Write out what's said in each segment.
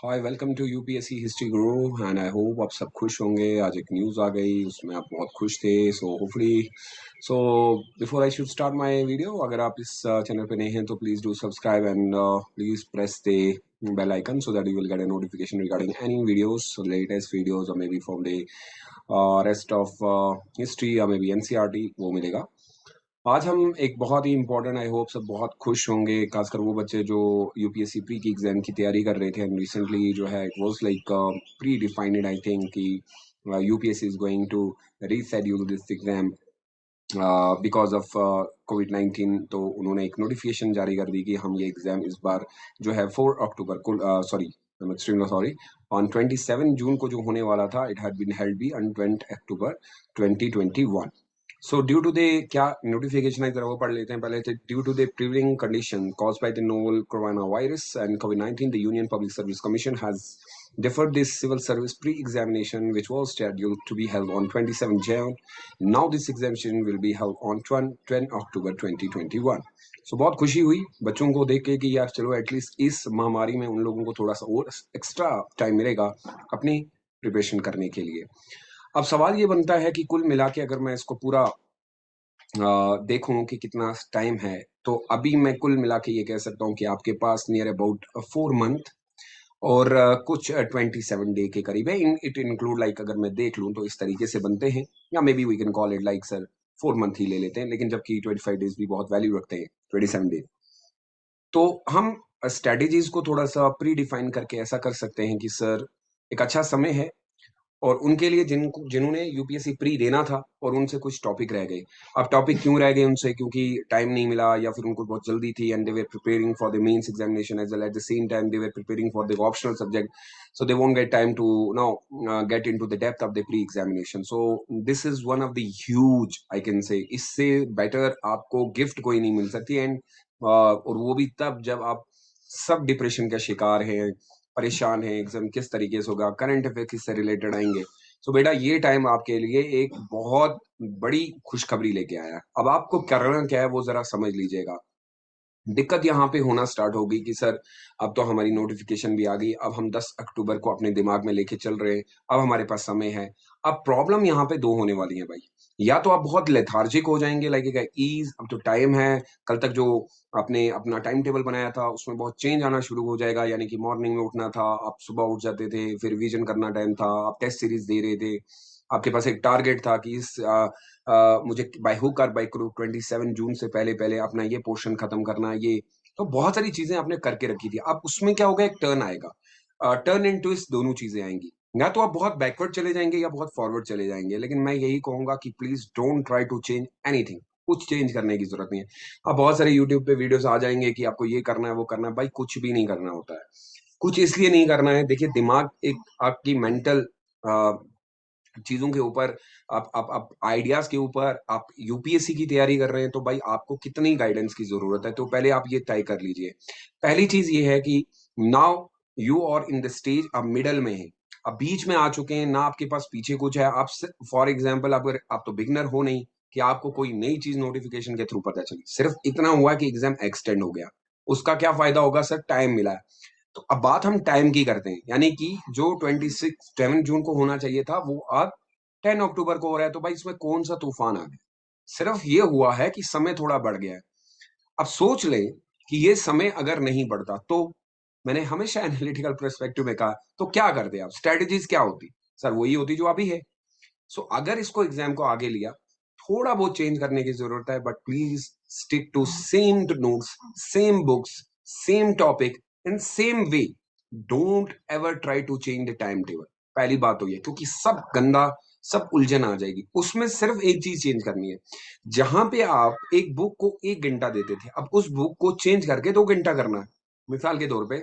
Hi welcome to UPSC history guru and I hope आप सब खुश होंगे। आज एक न्यूज़ आ गई, उसमें आप बहुत खुश थे। So hopefully before I should start my video, अगर आप इस चैनल पे नए हैं तो please do subscribe and please press the bell icon so that you will get a notification regarding any videos, so latest videos or maybe from the rest of history or maybe NCERT वो मिलेगा। आज हम एक बहुत ही important, I hope सब बहुत खुश होंगे, खासकर वो बच्चे जो यूपीएससी प्री की एग्जाम की तैयारी कर रहे थे। एंड रिसेंटली जो है it was like predefined, I think कि UPSC is going to reschedule this exam because of कोविड-19। तो उन्होंने एक नोटिफिकेशन जारी कर दी कि हम ये एग्जाम इस बार जो है 4 अक्टूबर को, sorry I am extremely sorry, on 27 June को जो होने वाला था, it had been held be on 20 October 2021। So due to the क्या notification है, जरा वो पढ़ लेते हैं पहले से। Due to the prevailing condition caused by the novel coronavirus and COVID-19, the Union Public Service Commission has deferred this civil service pre-examination, which was scheduled to be held on 27 June. Now this examination will be held on 10 October 2021. So बहुत खुशी हुई बच्चों को देख के कि यार चलो एटलीस्ट इस महामारी में उन लोगों को थोड़ा सा और एक्स्ट्रा टाइम मिलेगा अपनी प्रिपरेशन करने के लिए। अब सवाल ये बनता है कि कुल मिला के अगर मैं इसको पूरा देखूं कि कितना टाइम है, तो अभी मैं कुल मिला के ये कह सकता हूँ कि आपके पास नियर अबाउट 4 मंथ और कुछ 27 डे के करीब है। इट इंक्लूड लाइक अगर मैं देख लूं तो इस तरीके से बनते हैं, या may be we can call it like sir 4 month ही ले लेते हैं, लेकिन जबकि 25 डेज भी बहुत वैल्यू रखते हैं 27 डेज। तो हम स्ट्रेटेजीज को थोड़ा सा प्री डिफाइन करके ऐसा कर सकते हैं कि सर एक अच्छा समय है और उनके लिए जिन्होंने यूपीएससी प्री देना था और उनसे कुछ टॉपिक रह गए। अब टॉपिक क्यों रह गए उनसे? क्योंकि टाइम नहीं मिला या फिर उनको बहुत जल्दी थी and they were preparing for the mains examination as well at the same time they were preparing for the optional subject, so they won't get time to now get into the depth of the pre examination. So this is one of the huge, I can say, इससे better आपको gift कोई नहीं मिल सकती। And और वो भी तब जब आप सब डिप्रेशन का शिकार हैं, परेशान है, एग्जाम किस तरीके से होगा, करंट अफेयर किससे रिलेटेड आएंगे। सो बेटा ये टाइम आपके लिए एक बहुत बड़ी खुशखबरी लेके आया है। अब आपको करना क्या है वो जरा समझ लीजिएगा। दिक्कत यहाँ पे होना स्टार्ट होगी कि सर अब तो हमारी नोटिफिकेशन भी आ गई, अब हम 10 अक्टूबर को अपने दिमाग में लेके चल रहे हैं, अब हमारे पास समय है। अब प्रॉब्लम यहाँ पे दो होने वाली है भाई। या तो आप बहुत लेथार्जिक हो जाएंगे, लगेगा ईज अब तो टाइम है, कल तक जो आपने अपना टाइम टेबल बनाया था उसमें बहुत चेंज आना शुरू हो जाएगा। यानी कि मॉर्निंग में उठना था, आप सुबह उठ जाते थे, फिर रिवीजन करना टाइम था, आप टेस्ट सीरीज दे रहे थे, आपके पास एक टारगेट था कि इस मुझे बाय हुक और बाय क्रूक 27 जून से पहले पहले अपना ये पोर्शन खत्म करना। ये तो बहुत सारी चीजें आपने करके रखी थी। अब उसमें क्या होगा, एक टर्न आएगा, टर्न इन ट्विस्ट दोनों चीजें आएंगी। या तो आप बहुत बैकवर्ड चले जाएंगे या बहुत फॉरवर्ड चले जाएंगे, लेकिन मैं यही कहूंगा कि please don't try to change anything. कुछ चेंज करने की जरूरत नहीं है। अब बहुत सारे यूट्यूब पे वीडियोस आ जाएंगे कि आपको ये करना है वो करना है, भाई कुछ भी नहीं करना होता है। कुछ इसलिए नहीं करना है, देखिए दिमाग एक आपकी मेंटल चीजों के ऊपर, आप आइडियाज के ऊपर, आप यूपीएससी की तैयारी कर रहे हैं तो भाई आपको कितनी गाइडेंस की जरूरत है, तो पहले आप ये तय कर लीजिए। पहली चीज ये है कि now you are in the stage, अब मिडल में है, अब बीच में आ चुके हैं ना, आपके पास पीछे कुछ है। आप फॉर एग्जाम्पल अगर आप तो बिगनर हो नहीं कि आपको कोई नई चीज नोटिफिकेशन के थ्रू पता चली, सिर्फ इतना हुआ कि एग्जाम एक्सटेंड हो गया, उसका क्या फायदा होगा सर? टाइम मिला है। तो अब बात हम टाइम की करते हैं, यानी कि जो 27 जून को होना चाहिए था वो आज 10 अक्टूबर को हो रहा है। तो भाई इसमें कौन सा तूफान आ गया? सिर्फ ये हुआ है कि समय थोड़ा बढ़ गया है। अब सोच लें कि ये समय अगर नहीं बढ़ता तो, मैंने हमेशा एनालिटिकल पर्सपेक्टिव में कहा, तो क्या करते आप? स्ट्रेटेजीज क्या होती? सर वही होती जो अभी है। सो अगर इसको एग्जाम को आगे लिया, थोड़ा बहुत चेंज करने की जरूरत है, but please stick to same notes, same books, same topic in same way. Don't ever try to change the time table. पहली बात तो ये, क्योंकि सब गंदा, सब उलझन आ जाएगी। उसमें सिर्फ एक चीज चेंज करनी है। जहां पे आप एक बुक को 1 घंटा देते थे, अब उस बुक को चेंज करके 2 घंटा करना है, मिसाल के तौर पे।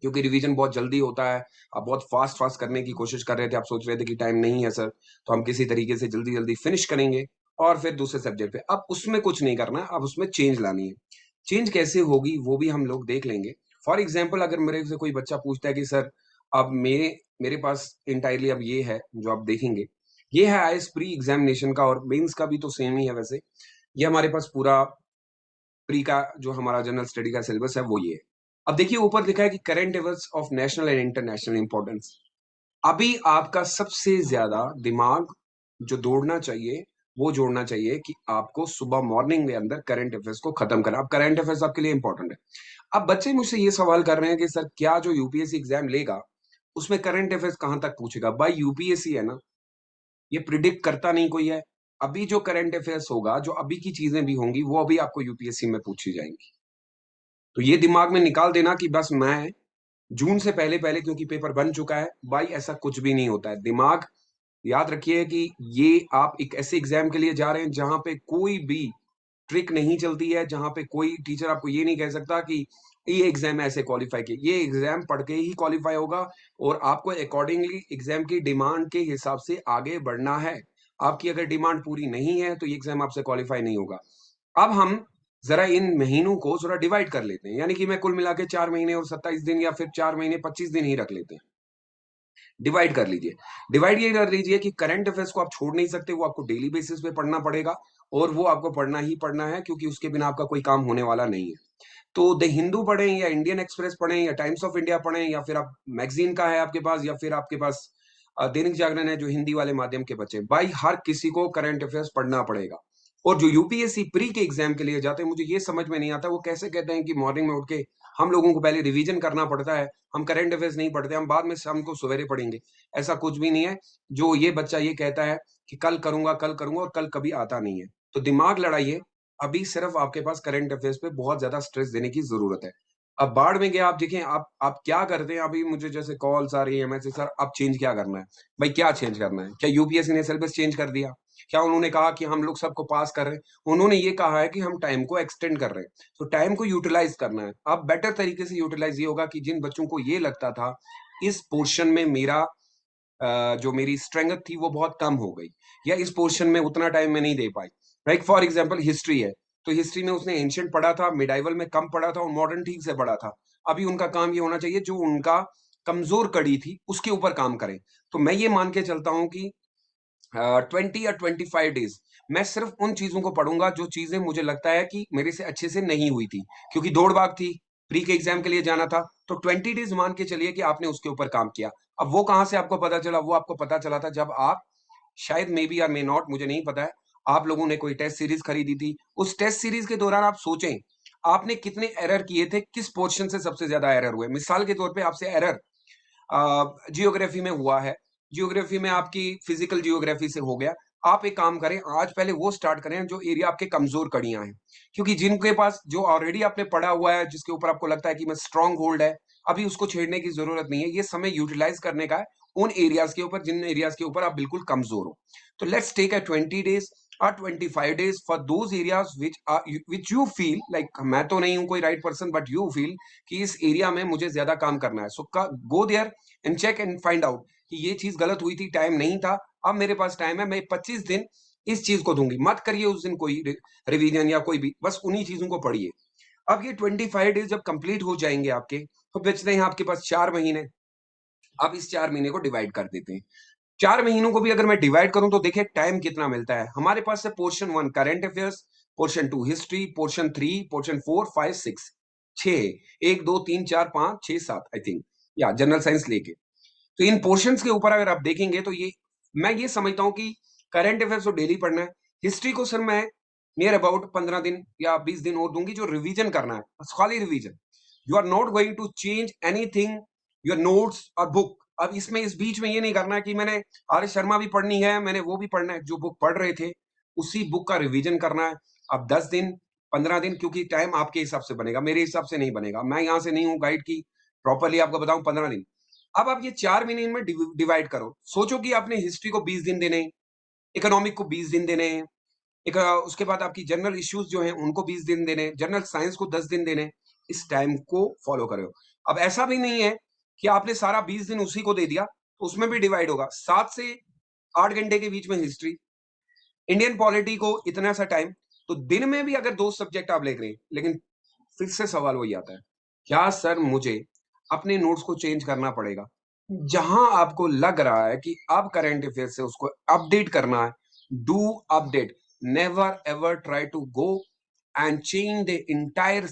क्योंकि रिवीजन बहुत जल्दी होता है, आप बहुत फास्ट फास्ट करने की कोशिश कर रहे थे, आप सोच रहे थे कि टाइम नहीं है सर, तो हम किसी तरीके से जल्दी जल्दी फिनिश करेंगे और फिर दूसरे सब्जेक्ट पे। अब उसमें कुछ नहीं करना है, अब उसमें चेंज लानी है। चेंज कैसे होगी वो भी हम लोग देख लेंगे। फॉर एग्जाम्पल अगर मेरे से कोई बच्चा पूछता है कि सर अब मेरे मेरे पास इंटायरली अब ये है जो आप देखेंगे, ये है आईएएस प्री एग्जामिनेशन का, और मेंस का भी तो सेम ही है वैसे। ये हमारे पास पूरा प्री का जो हमारा जनरल स्टडी का सिलेबस है वो ये है। अब देखिए ऊपर लिखा है कि current affairs of national and international importance. अभी आपका सबसे ज्यादा दिमाग जो दौड़ना चाहिए वो जोड़ना चाहिए कि आपको सुबह मॉर्निंग में अंदर करंट अफेयर्स को खत्म करना। अब करंट अफेयर्स आपके लिए इंपॉर्टेंट है। अब बच्चे मुझसे ये सवाल कर रहे हैं कि सर क्या जो यूपीएससी एग्जाम लेगा उसमें करंट अफेयर्स कहां तक पूछेगा? भाई यूपीएससी है ना, ये प्रिडिक्ट करता नहीं कोई है। अभी जो करंट अफेयर्स होगा, जो अभी की चीजें भी होंगी वो अभी आपको यूपीएससी में पूछी जाएंगी। तो ये दिमाग में निकाल देना कि बस मैं जून से पहले पहले, क्योंकि पेपर बन चुका है, भाई ऐसा कुछ भी नहीं होता है। दिमाग याद रखिए कि ये आप एक ऐसे एग्जाम के लिए जा रहे हैं जहां पे कोई भी ट्रिक नहीं चलती है, जहां पे कोई टीचर आपको ये नहीं कह सकता कि ये एग्जाम ऐसे क्वालिफाई किए। ये एग्जाम पढ़ के ही क्वालिफाई होगा और आपको अकॉर्डिंगली एग्जाम की डिमांड के हिसाब से आगे बढ़ना है। आपकी अगर डिमांड पूरी नहीं है तो ये एग्जाम आपसे क्वालिफाई नहीं होगा। अब हम जरा इन महीनों को जरा डिवाइड कर लेते हैं, यानी कि मैं कुल मिला के 4 महीने और 27 दिन या फिर 4 महीने 25 दिन ही रख लेते हैं। डिवाइड कर लीजिए। डिवाइड ये कर लीजिए कि करंट अफेयर्स को आप छोड़ नहीं सकते, वो आपको डेली बेसिस पे पढ़ना पड़ेगा और वो आपको पढ़ना ही पढ़ना है, क्योंकि उसके बिना आपका कोई काम होने वाला नहीं है। तो द हिंदू पढ़ें या इंडियन एक्सप्रेस पढ़ें या टाइम्स ऑफ इंडिया पढ़ें या फिर आप मैगजीन का है आपके पास या फिर आपके पास दैनिक जागरण है जो हिंदी वाले माध्यम के बच्चे, भाई हर किसी को करंट अफेयर्स पढ़ना पड़ेगा। और जो यूपीएससी प्री के एग्जाम के लिए जाते हैं, मुझे ये समझ में नहीं आता वो कैसे कहते हैं कि मॉर्निंग में उठ के हम लोगों को पहले रिवीजन करना पड़ता है, हम करंट अफेयर्स नहीं पढ़ते, हम बाद में शाम को सवेरे पढ़ेंगे। ऐसा कुछ भी नहीं है। जो ये बच्चा ये कहता है कि कल करूंगा कल करूंगा और कल कभी आता नहीं है, तो दिमाग लड़ाइए। अभी सिर्फ आपके पास करंट अफेयर्स पे बहुत ज्यादा स्ट्रेस देने की जरूरत है। अब बाढ़ में गया, आप देखें आप क्या करते हैं। अभी मुझे जैसे कॉल्स आ रही है मैसेज, सर अब चेंज क्या करना है? भाई क्या चेंज करना है? क्या यूपीएससी ने सिलेबस चेंज कर दिया? क्या उन्होंने कहा कि हम लोग सबको पास कर रहे हैं? उन्होंने ये कहा है कि हम टाइम को एक्सटेंड कर रहे हैं। तो टाइम को यूटिलाइज करना है। अब बेटर तरीके से यूटिलाइज ये होगा कि जिन बच्चों को ये लगता था इस पोर्शन में मेरा जो मेरी स्ट्रेंथ थी वो बहुत कम हो गई, या इस पोर्शन में उतना टाइम मैं नहीं दे पाई। लाइक फॉर एग्जांपल हिस्ट्री है, तो हिस्ट्री में उसने एंशियंट पढ़ा था, मिडाइवल में कम पढ़ा था और मॉडर्न ठीक से पढ़ा था। अभी उनका काम ये होना चाहिए जो उनका कमजोर कड़ी थी उसके ऊपर काम करें। तो मैं ये मान के चलता हूं कि 20 या 25 डेज मैं सिर्फ उन चीजों को पढ़ूंगा जो चीजें मुझे लगता है कि मेरे से अच्छे से नहीं हुई थी, क्योंकि दौड़ भाग थी, प्री के एग्जाम के लिए जाना था। तो 20 डेज मान के चलिए कि आपने उसके ऊपर काम किया। अब वो कहां से आपको पता चला? वो आपको पता चला था जब आप, शायद मे बी या मे नॉट, मुझे नहीं पता है, आप लोगों ने कोई टेस्ट सीरीज खरीदी थी। उस टेस्ट सीरीज के दौरान आप सोचें आपने कितने एरर किए थे, किस पोर्शन से सबसे ज्यादा एरर हुए। मिसाल के तौर पे आपसे एरर जियोग्राफी में हुआ है, जियोग्राफी में आपकी फिजिकल जियोग्राफी से हो गया। आप एक काम करें, आज पहले वो स्टार्ट करें जो एरिया आपके कमजोर कड़ियां हैं, क्योंकि जिनके पास जो ऑलरेडी आपने पढ़ा हुआ है, जिसके ऊपर आपको लगता है कि मैं स्ट्रांग होल्ड है, अभी उसको छेड़ने की जरूरत नहीं है। ये समय यूटिलाइज करने का है उन एरियाज के ऊपर जिन एरियाज के ऊपर आप बिल्कुल कमजोर हो। तो let's take a 20 days or 25 days for those areas which you feel like, मैं तो नहीं हूं कोई right person, but you feel कि इस एरिया में मुझे ज्यादा काम करना है। So go there and check and find out कि ये चीज गलत हुई थी, टाइम नहीं था, अब मेरे पास टाइम है, मैं 25 दिन इस चीज को दूंगी। मत करिए उस दिन कोई रिवीजन या कोई भी, बस उन्हीं चीजों को पढ़िए। अब ये 25 डेज जब कंप्लीट हो जाएंगे आपके, तो बचते हैं आपके पास 4 महीने। अब इस 4 महीने को डिवाइड कर देते हैं। 4 महीनों को भी अगर मैं डिवाइड करूं तो देखिए टाइम कितना मिलता है हमारे पास से। Portion 1 current affairs, portion 2 history, portion 3, portion 4, 5, 6, 6, 1 2 3 4 5 6 7 I think, या जनरल साइंस लेके। तो इन पोर्शंस के ऊपर अगर आप देखेंगे तो ये मैं ये समझता हूं कि करंट अफेयर्स तो डेली पढ़ना है। हिस्ट्री को सर मैं नियर अबाउट 15 दिन या 20 दिन और दूंगी, जो रिवीजन करना है, बस खाली revision. You are not going to change anything your notes और बुक। अब इसमें इस बीच में ये नहीं करना है कि मैंने आर एस शर्मा भी पढ़नी है, मैंने वो भी पढ़ना है। जो बुक पढ़ रहे थे उसी बुक का रिवीजन करना है। अब 10 दिन 15 दिन, क्योंकि टाइम आपके हिसाब से बनेगा, मेरे हिसाब से नहीं बनेगा। मैं यहाँ से नहीं हूँ गाइड की प्रॉपरली आपको बताऊं। 15 दिन। अब आप ये 4 महीने में डिवाइड करो। सोचो कि आपने हिस्ट्री को 20 दिन देने हैं, इकोनॉमिक को 20 दिन देने हैं, एक उसके बाद आपकी जनरल इश्यूज जो हैं उनको 20 दिन देने हैं, जनरल साइंस को 10 दिन देने हैं। इस टाइम को फॉलो करो। अब ऐसा भी नहीं है कि आपने सारा 20 दिन उसी को दे दिया, तो उसमें भी डिवाइड होगा। 7 से 8 घंटे के बीच में हिस्ट्री, इंडियन पॉलिटी को इतना सा टाइम। तो दिन में भी अगर 2 सब्जेक्ट आप ले रहे हैं, लेकिन फिर से सवाल वही आता है, क्या सर मुझे अपने नोट्स को चेंज करना पड़ेगा? जहां आपको लग रहा है कि अब करंट अफेयर से उसको अपडेट करना है, do update. Never ever try to go and change the entire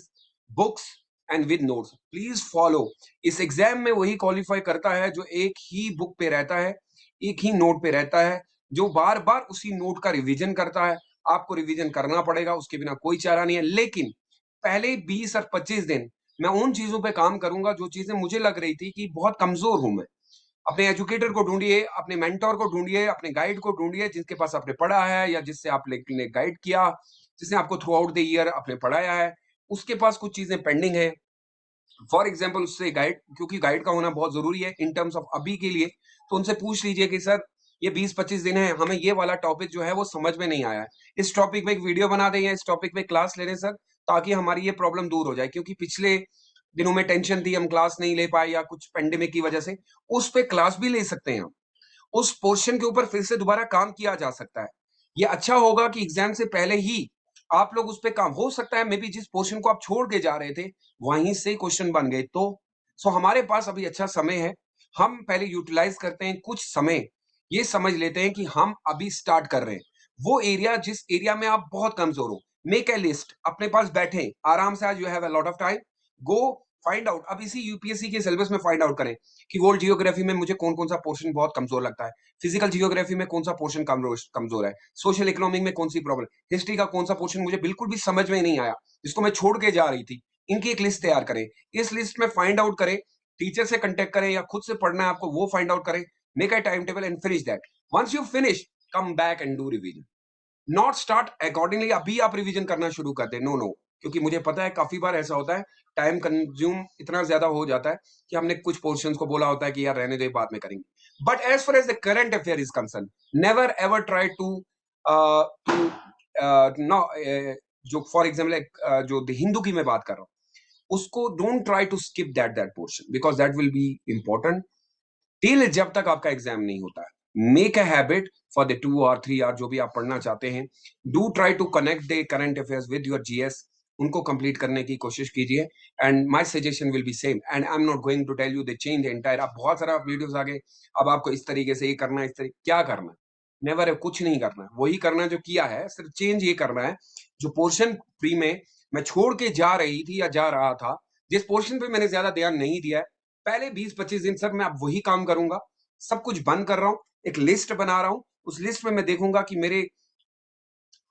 books and with notes. Please follow. इस एग्जाम में वही क्वालिफाई करता है जो एक ही बुक पे रहता है, एक ही नोट पे रहता है, जो बार बार उसी नोट का रिवीजन करता है। आपको रिवीजन करना पड़ेगा, उसके बिना कोई चारा नहीं है। लेकिन पहले 20 और 25 दिन मैं उन चीजों पे काम करूंगा जो चीजें मुझे लग रही थी कि बहुत कमजोर हूं मैं। अपने एजुकेटर को ढूंढिए, अपने मेंटोर को ढूंढिए, अपने गाइड को ढूंढिए जिसके पास आपने पढ़ा है या जिससे आपने गाइड किया, जिसने आपको थ्रू आउट द ईयर आपने पढ़ाया है। उसके पास कुछ चीजें पेंडिंग है, फॉर एग्जाम्पल उससे गाइड, क्योंकि गाइड का होना बहुत जरूरी है इन टर्म्स ऑफ अभी के लिए। तो उनसे पूछ लीजिए कि सर ये 20-25 दिन है, हमें ये वाला टॉपिक जो है वो समझ में नहीं आया है, इस टॉपिक पे एक वीडियो बना दें या इस टॉपिक पे क्लास ले लें सर, ताकि हमारी ये प्रॉब्लम दूर हो जाए। क्योंकि पिछले दिनों में टेंशन थी, हम क्लास नहीं ले पाए या कुछ पेंडेमिक की वजह से, उस पे क्लास भी ले सकते हैं हम। उस पोर्शन के ऊपर फिर से दोबारा काम किया जा सकता है। ये अच्छा होगा कि एग्जाम से पहले ही आप लोग उस पे काम, हो सकता है मे बी जिस पोर्शन को आप छोड़ के जा रहे थे वहीं से क्वेश्चन बन गए तो। सो हमारे पास अभी अच्छा समय है, हम पहले यूटिलाइज करते हैं कुछ समय, ये समझ लेते हैं कि हम अभी स्टार्ट कर रहे हैं। वो एरिया जिस एरिया में आप बहुत कमजोर हो, मेक ए लिस्ट, अपने पास बैठे आराम से, आज you have a lot of time, go find out. अब इसी यूपीएससी के सिलेबस में फाइंड आउट करें कि वर्ल्ड जियोग्राफी में मुझे कौन कौन सा पोर्शन बहुत कमजोर लगता है, फिजिकल जियोग्राफी में कौन सा पोर्शन कमजोर है, सोशल इकोनॉमिक में कौन सी प्रॉब्लम, हिस्ट्री का कौन सा पोर्शन मुझे बिल्कुल भी समझ में नहीं आया, जिसको मैं छोड़ के जा रही थी। इनकी एक लिस्ट तैयार करें, इस लिस्ट में फाइंड आउट करें, टीचर से कंटेक्ट करें या खुद से पढ़ना है आपको वो फाइंड आउट करें, make a time table and finish that. Once you finish, come back and do revision, not start accordingly अभी आप रिवीजन करना शुरू कर दे, नो नो। क्योंकि मुझे पता है काफी बार ऐसा होता है, टाइम कंज्यूम इतना ज्यादा हो जाता है कि हमने कुछ पोर्शंस को बोला होता है कि यार रहने दे बाद में करेंगे। But as far as the current affair is concern, never ever try to know, जो फॉर एग्जाम्पल जो द हिंदू की मैं बात कर रहा हूँ, उसको don't try to skip that portion, because that will be important till जब तक आपका एग्जाम नहीं होता है। Make a habit for the 2 और 3 आवर जो भी आप पढ़ना चाहते हैं, do try to connect the current affairs with your GS, उनको कंप्लीट करने की कोशिश कीजिए। And my suggestion will be same, and I am not going to tell you the change entire. अब बहुत सारा वीडियोस आ गए, अब आपको इस तरीके से ये करना है, इस तरीके क्या करना है, नेवर है, कुछ नहीं करना है, वही करना है जो किया है, सिर्फ चेंज ये करना है। जो पोर्शन प्री में मैं छोड़ के जा रही थी या जा रहा था, जिस पोर्शन पे मैंने ज्यादा ध्यान नहीं दिया है, पहले 20-25 दिन सर मैं अब वही काम करूंगा। सब कुछ बंद कर रहा हूं, एक लिस्ट बना रहा हूं, उस लिस्ट में मैं देखूंगा कि मेरे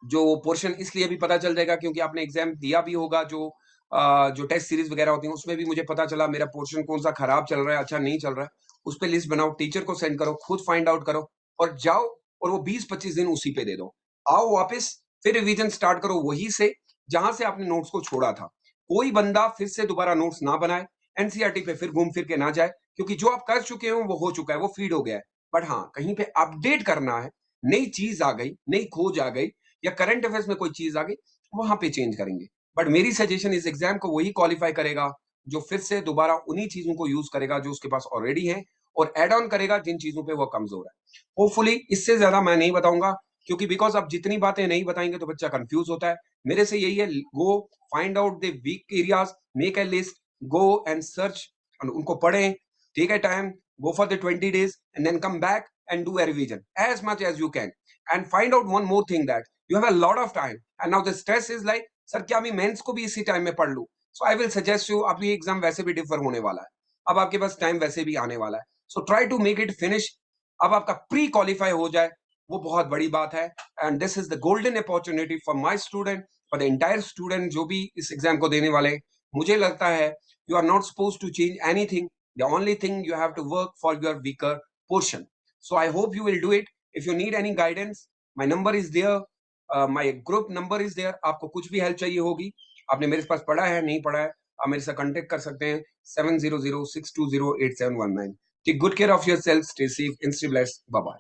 जो पोर्शन, इसलिए भी पता चल जाएगा क्योंकि आपने एग्जाम दिया भी होगा, जो टेस्ट सीरीज वगैरह होती है उसमें भी मुझे पता चला मेरा पोर्शन कौन सा खराब चल रहा है, अच्छा नहीं चल रहा है। उस पर लिस्ट बनाओ, टीचर को सेंड करो, खुद फाइंड आउट करो और जाओ, और वो 20-25 दिन उसी पे दे दो। आओ वापस, फिर रिवीजन स्टार्ट करो वहीं से जहां से आपने नोट्स को छोड़ा था। कोई बंदा फिर से दोबारा नोट्स ना बनाए, एनसीईआरटी पे फिर घूम फिर के ना जाए, क्योंकि जो आप कर चुके हो वो हो चुका है, वो फीड हो गया है। बट हाँ, कहीं पे अपडेट करना है, नई चीज आ गई, नई खोज आ गई, या करंट अफेयर्स में कोई चीज आ गई, वहां पे चेंज करेंगे। बट मेरी सजेशन इस एग्जाम को वही क्वालिफाई करेगा जो फिर से दोबारा उन्हीं चीजों को यूज करेगा जो उसके पास ऑलरेडी है, और एड ऑन करेगा जिन चीजों पे वो कमजोर है। होपफुली इससे ज्यादा मैं नहीं बताऊंगा, क्योंकि बिकॉज आप जितनी बातें नहीं बताएंगे तो बच्चा कंफ्यूज होता है। मेरे से यही है, go find out the weak areas, make a list, go and search, उनको पढ़ें, take a time, go for the 20 days and then come back and do a revision as much as you can, and find out one more thing, that you have a lot of time and now the stress is like, sir क्या मैं mains को भी इसी time में पढ़ लूं? So I will suggest you, अब ये एग्जाम वैसे भी डिफर होने वाला है, अब आपके पास टाइम वैसे भी आने वाला है, so try to make it finish। अब आपका प्री क्वालिफाई हो जाए वो बहुत बड़ी बात है, and this is the golden opportunity for my student, for the entire student जो भी इस एग्जाम को देने वाले। मुझे लगता है you are not suppose to change anything, the only thing you have to work for your weaker portion. So I hope you will do it. If you need any guidance, my number is there, my group number is there। आपको कुछ भी help चाहिए होगी, आपने मेरे पास पढ़ा है नहीं पढ़ा है, आप मेरे से कांटेक्ट कर सकते हैं 7006208719। Take good care of yourself, stay safe and stay blessed, bye bye.